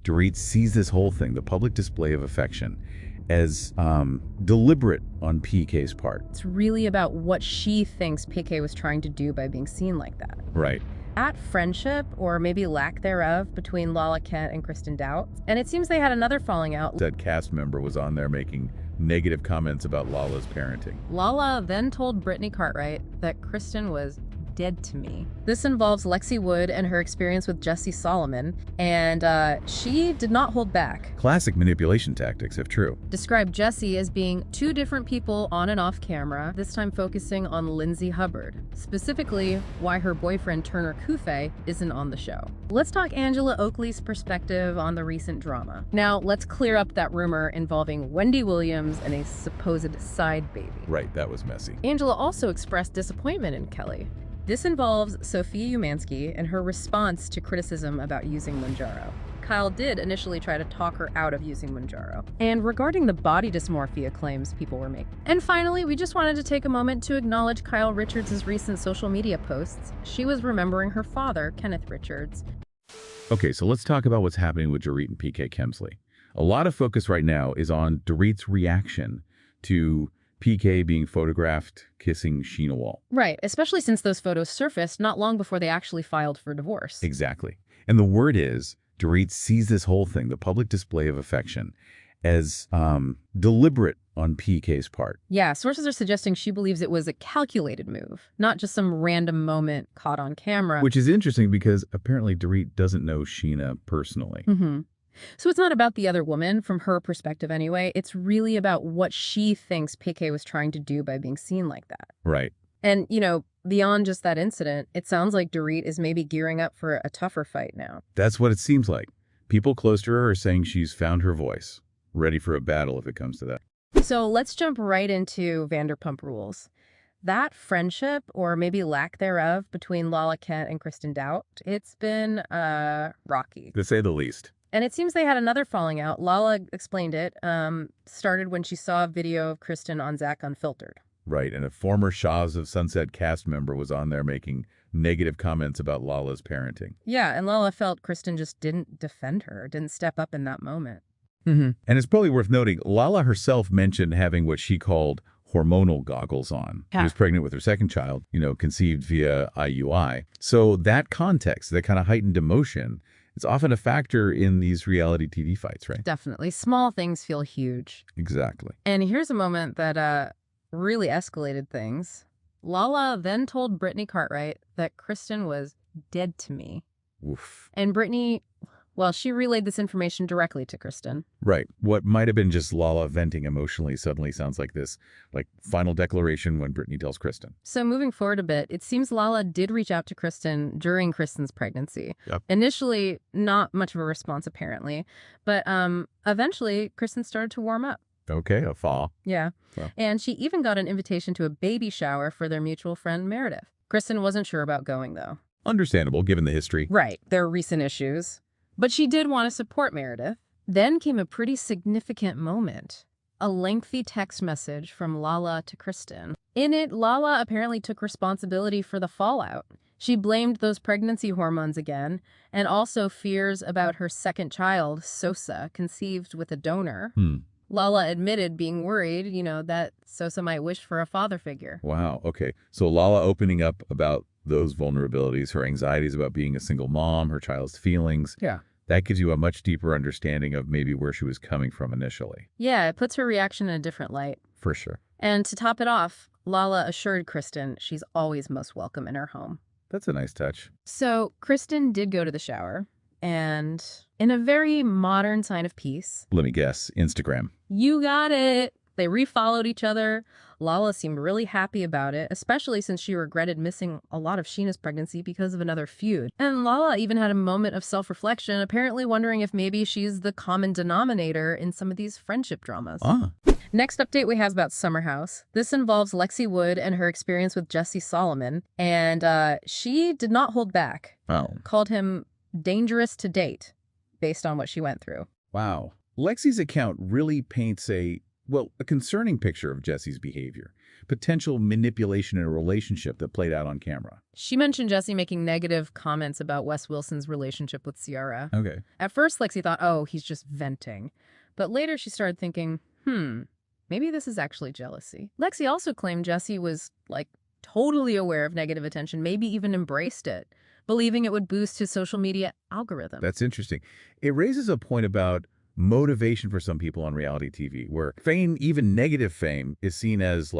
Dorit sees this whole thing, the public display of affection, as deliberate on PK's part. It's really about what she thinks PK was trying to do by being seen like that. Right. At friendship, or maybe lack thereof, between Lala Kent and Kristen Doute. And it seems they had another falling out. That cast member was on there making negative comments about Lala's parenting. Lala then told Brittany Cartwright that Kristen was dead to me. This involves Lexi Wood and her experience with Jesse Solomon, and she did not hold back. Classic manipulation tactics, if true. Described Jesse as being two different people on and off camera, this time focusing on Lindsay Hubbard, specifically why her boyfriend Turner Kufe isn't on the show. Let's talk Angela Oakley's perspective on the recent drama. Now, let's clear up that rumor involving Wendy Williams and a supposed side baby. Right, that was messy. Angela also expressed disappointment in Kelli. This involves Sophia Umansky and her response to criticism about using Mounjaro. Kyle did initially try to talk her out of using Mounjaro. And regarding the body dysmorphia claims people were making. And finally, we just wanted to take a moment to acknowledge Kyle Richards' recent social media posts. She was remembering her father, Kenneth Richards. Okay, so let's talk about what's happening with Dorit and PK Kemsley. A lot of focus right now is on Dorit's reaction to PK being photographed kissing Shana Wall. Right, especially since those photos surfaced not long before they actually filed for divorce. Exactly. And the word is, Dorit sees this whole thing, the public display of affection, as deliberate on PK's part. Yeah, sources are suggesting she believes it was a calculated move, not just some random moment caught on camera. Which is interesting because apparently Dorit doesn't know Shana personally. So it's not about the other woman, from her perspective anyway. It's really about what she thinks PK was trying to do by being seen like that. Right. And, you know, beyond just that incident, it sounds like Dorit is maybe gearing up for a tougher fight now. That's what it seems like. People close to her are saying she's found her voice, ready for a battle if it comes to that. So let's jump right into Vanderpump Rules. That friendship, or maybe lack thereof, between Lala Kent and Kristen Doute, it's been rocky, To say the least. And it seems they had another falling out. Lala explained it, started when she saw a video of Kristen on Zach Unfiltered. Right, and a former Shaws of Sunset cast member was on there making negative comments about Lala's parenting. Yeah, and Lala felt Kristen just didn't defend her, didn't step up in that moment. And it's probably worth noting, Lala herself mentioned having what she called hormonal goggles on. Yeah. She was pregnant with her second child, conceived via IUI. So that context, that kind of heightened emotion, it's often a factor in these reality TV fights, right? Definitely. Small things feel huge. Exactly. And here's a moment that really escalated things. Lala then told Brittany Cartwright that Kristen was dead to me. Oof. And Brittany, well, she relayed this information directly to Kristen. Right. What might have been just Lala venting emotionally suddenly sounds like this, final declaration when Brittany tells Kristen. So moving forward a bit, it seems Lala did reach out to Kristen during Kristen's pregnancy. Yep. Initially, not much of a response, apparently. But eventually, Kristen started to warm up. Okay, a thaw. Yeah. Well. And she even got an invitation to a baby shower for their mutual friend, Meredith. Kristen wasn't sure about going, though. Understandable, given the history. Right. Their recent issues. But she did want to support Meredith. Then came a pretty significant moment. A lengthy text message from Lala to Kristen. In it, Lala apparently took responsibility for the fallout. She blamed those pregnancy hormones again, and also fears about her second child, Sosa, conceived with a donor. Lala admitted being worried, that Sosa might wish for a father figure. Wow, okay. So Lala opening up about those vulnerabilities, her anxieties about being a single mom, her child's feelings. Yeah. That gives you a much deeper understanding of maybe where she was coming from initially. Yeah, it puts her reaction in a different light. For sure. And to top it off, Lala assured Kristen she's always most welcome in her home. That's a nice touch. So Kristen did go to the shower, and in a very modern sign of peace. Let me guess, Instagram. You got it. They refollowed each other. Lala seemed really happy about it, especially since she regretted missing a lot of Sheena's pregnancy because of another feud. And Lala even had a moment of self-reflection, apparently wondering if maybe she's the common denominator in some of these friendship dramas. Next update we have about Summer House. This involves Lexi Wood and her experience with Jesse Solomon, and she did not hold back. Oh. Called him dangerous to date, based on what she went through. Wow. Lexi's account really paints a well, a concerning picture of Jesse's behavior. Potential manipulation in a relationship that played out on camera. She mentioned Jesse making negative comments about Wes Wilson's relationship with Ciara. Okay. At first, Lexi thought, oh, he's just venting. But later she started thinking, maybe this is actually jealousy. Lexi also claimed Jesse was, totally aware of negative attention, maybe even embraced it, believing it would boost his social media algorithm. That's interesting. It raises a point about motivation for some people on reality TV, where fame, even negative fame, is seen as,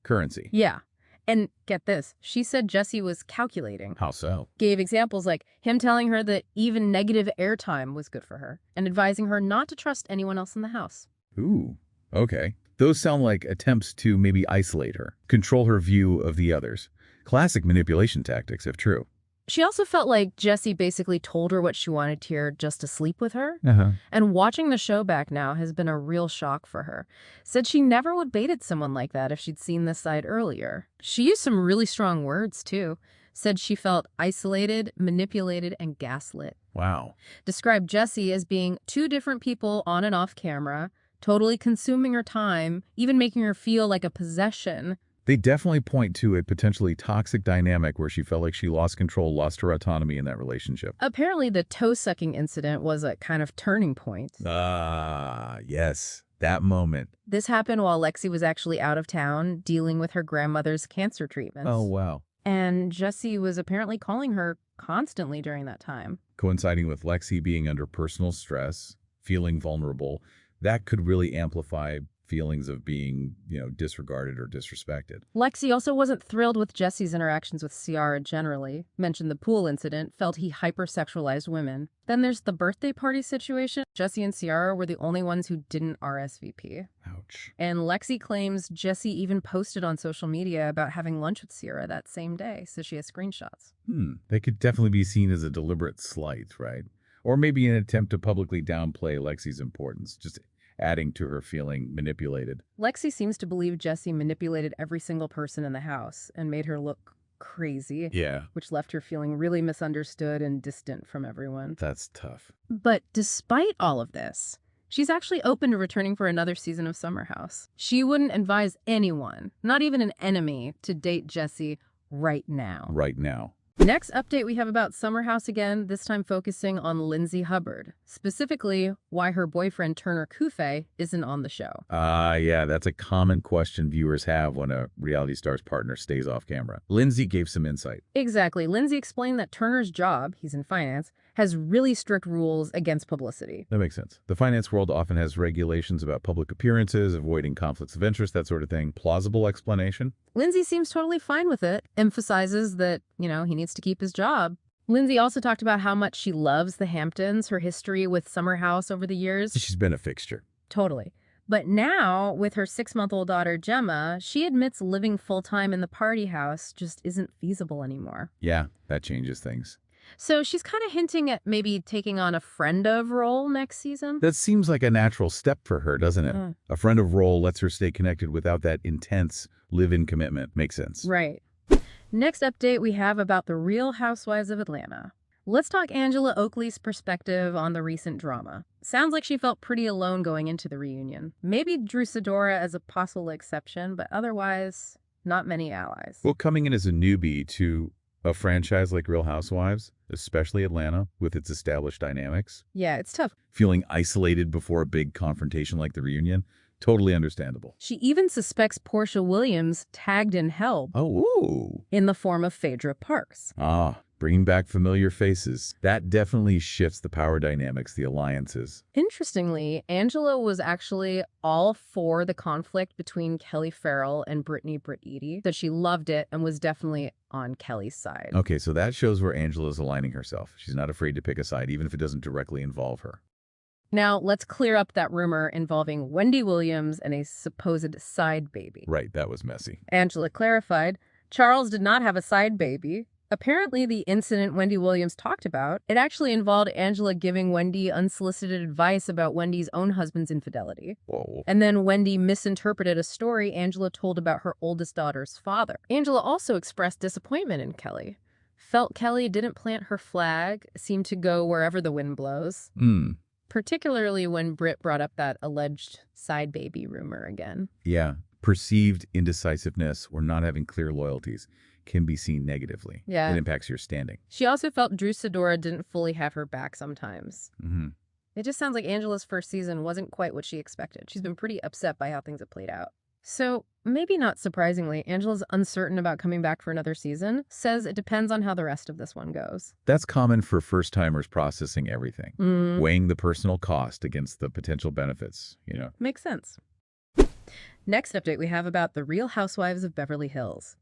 currency. Yeah. And get this, she said Jesse was calculating. How so? Gave examples like him telling her that even negative airtime was good for her and advising her not to trust anyone else in the house. Ooh, okay. Those sound like attempts to maybe isolate her, control her view of the others. Classic manipulation tactics, if true. She also felt like Jesse basically told her what she wanted to hear just to sleep with her. Uh-huh. And watching the show back now has been a real shock for her. Said she never would baited someone like that if she'd seen this side earlier. She used some really strong words, too. Said she felt isolated, manipulated, and gaslit. Wow. Described Jesse as being two different people on and off camera, totally consuming her time, even making her feel like a possession. They definitely point to a potentially toxic dynamic where she felt like she lost control, lost her autonomy in that relationship. Apparently, the toe-sucking incident was a kind of turning point. Ah, yes. That moment. This happened while Lexi was actually out of town dealing with her grandmother's cancer treatments. Oh, wow. And Jesse was apparently calling her constantly during that time. Coinciding with Lexi being under personal stress, feeling vulnerable, that could really amplify feelings of being, disregarded or disrespected. Lexi also wasn't thrilled with Jesse's interactions with Ciara generally. Mentioned the pool incident, felt he hypersexualized women. Then there's the birthday party situation. Jesse and Ciara were the only ones who didn't RSVP. Ouch. And Lexi claims Jesse even posted on social media about having lunch with Ciara that same day, so she has screenshots. They could definitely be seen as a deliberate slight, right? Or maybe an attempt to publicly downplay Lexi's importance, just adding to her feeling manipulated. Lexi seems to believe Jesse manipulated every single person in the house and made her look crazy. Yeah. Which left her feeling really misunderstood and distant from everyone. That's tough. But despite all of this, she's actually open to returning for another season of Summer House. She wouldn't advise anyone, not even an enemy, to date Jesse right now. Right now. Next update we have about Summer House again, this time focusing on Lindsay Hubbard. Specifically, why her boyfriend Turner Kufe isn't on the show. Yeah, that's a common question viewers have when a reality star's partner stays off camera. Lindsay gave some insight. Exactly. Lindsay explained that Turner's job, he's in finance, has really strict rules against publicity. That makes sense. The finance world often has regulations about public appearances, avoiding conflicts of interest, that sort of thing. Plausible explanation? Lindsay seems totally fine with it, emphasizes that, he needs to keep his job. Lindsay also talked about how much she loves the Hamptons, her history with Summer House over the years. She's been a fixture. Totally. But now, with her 6-month-old daughter, Gemma, she admits living full-time in the party house just isn't feasible anymore. Yeah, that changes things. So she's kind of hinting at maybe taking on a friend of role next season. That seems like a natural step for her, doesn't it? A friend of role lets her stay connected without that intense live-in commitment. Makes sense. Right. Next update we have about the Real Housewives of Atlanta. Let's talk Angela Oakley's perspective on the recent drama. Sounds like she felt pretty alone going into the reunion. Maybe drew Sidora as a possible exception, but otherwise, not many allies. Well, coming in as a newbie to a franchise like Real Housewives, especially Atlanta, with its established dynamics. Yeah, it's tough. Feeling isolated before a big confrontation like the reunion, totally understandable. She even suspects Porsha Williams tagged in help. Oh, ooh. In the form of Phaedra Parks. Bringing back familiar faces. That definitely shifts the power dynamics, the alliances. Interestingly, Angela was actually all for the conflict between Kelli Ferrell and Brit Eady, that she loved it and was definitely on Kelly's side. Okay, so that shows where Angela's aligning herself. She's not afraid to pick a side, even if it doesn't directly involve her. Now, let's clear up that rumor involving Wendy Williams and a supposed side baby. Right, that was messy. Angela clarified, Charles did not have a side baby. Apparently, the incident Wendy Williams talked about, it actually involved Angela giving Wendy unsolicited advice about Wendy's own husband's infidelity. Whoa. And then Wendy misinterpreted a story Angela told about her oldest daughter's father. Angela also expressed disappointment in Kelli. Felt Kelli didn't plant her flag, seemed to go wherever the wind blows. particularly when Brit brought up that alleged side baby rumor again. Yeah, perceived indecisiveness or not having clear loyalties can be seen negatively. Yeah. It impacts your standing. She also felt Drew Sidora didn't fully have her back sometimes. Mm-hmm. It just sounds like Angela's first season wasn't quite what she expected. She's been pretty upset by how things have played out. So, maybe not surprisingly, Angela's uncertain about coming back for another season, says it depends on how the rest of this one goes. That's common for first-timers processing everything, weighing the personal cost against the potential benefits, you know. Makes sense. Next update we have about the Real Housewives of Beverly Hills.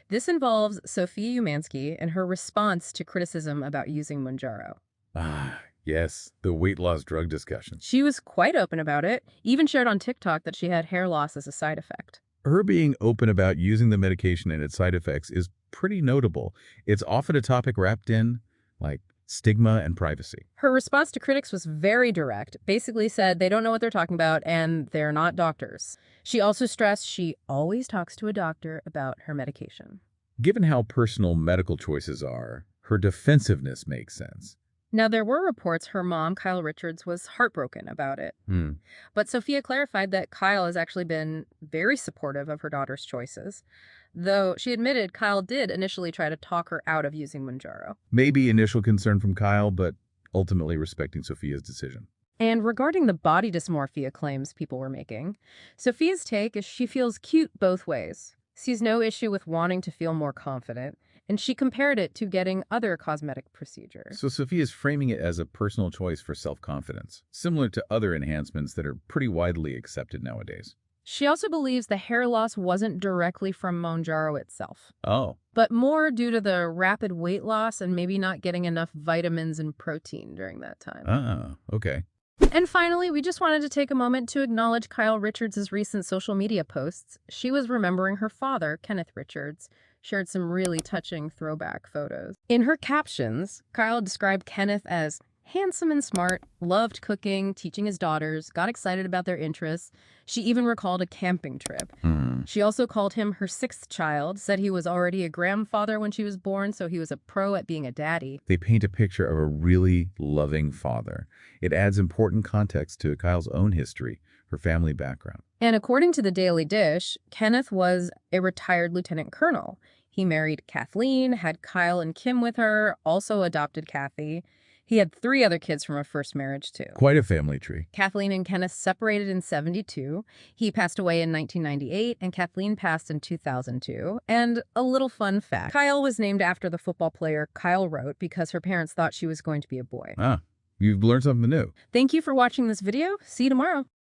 This involves Sophia Umansky and her response to criticism about using Mounjaro. Ah, yes, the weight loss drug discussion. She was quite open about it, even shared on TikTok that she had hair loss as a side effect. Her being open about using the medication and its side effects is pretty notable. It's often a topic wrapped in, like, stigma and privacy. Her response to critics was very direct, basically said they don't know what they're talking about and they're not doctors. She also stressed she always talks to a doctor about her medication. Given how personal medical choices are, her defensiveness makes sense. Now, there were reports her mom, Kyle Richards, was heartbroken about it. But Sophia clarified that Kyle has actually been very supportive of her daughter's choices, though she admitted Kyle did initially try to talk her out of using Mounjaro. Maybe initial concern from Kyle, but ultimately respecting Sophia's decision. And regarding the body dysmorphia claims people were making, Sophia's take is she feels cute both ways, sees no issue with wanting to feel more confident, and she compared it to getting other cosmetic procedures. So Sophia's framing it as a personal choice for self-confidence, similar to other enhancements that are pretty widely accepted nowadays. She also believes the hair loss wasn't directly from Mounjaro itself, but more due to the rapid weight loss and maybe not getting enough vitamins and protein during that time. Okay. And finally, we just wanted to take a moment to acknowledge Kyle Richards' recent social media posts. She was remembering her father, Kenneth Richards, shared some really touching throwback photos. In her captions, Kyle described Kenneth as handsome and smart, loved cooking, teaching his daughters, got excited about their interests. She even recalled a camping trip. She also called him her sixth child, said he was already a grandfather when she was born, so he was a pro at being a daddy. They paint a picture of a really loving father. It adds important context to Kyle's own history, her family background. And according to the Daily Dish, Kenneth was a retired lieutenant colonel. He married Kathleen, had Kyle and Kim with her, also adopted Kathy. He had 3 other kids from a first marriage, too. Quite a family tree. Kathleen and Kenneth separated in '72. He passed away in 1998, and Kathleen passed in 2002. And a little fun fact, Kyle was named after the football player Kyle Rote because her parents thought she was going to be a boy. You've learned something new. Thank you for watching this video. See you tomorrow.